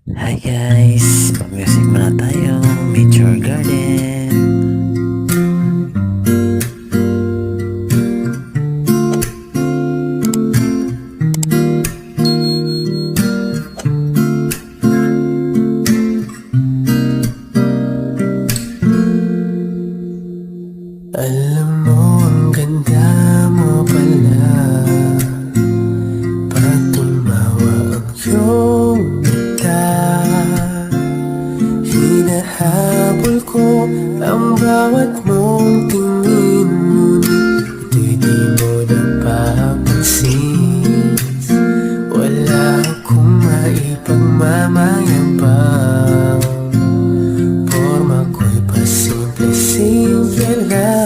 Hi guys, mag-music muna tayo. Nature Garden. Alam mo, ang ganda mo pala pag tumawa ang iyong mata. Hinahabol ko ang bawat mong tingin, ngunit ito'y di mo napapansin. Wala akong maipagmamayabang, porma ko'y pasimple-simple lang.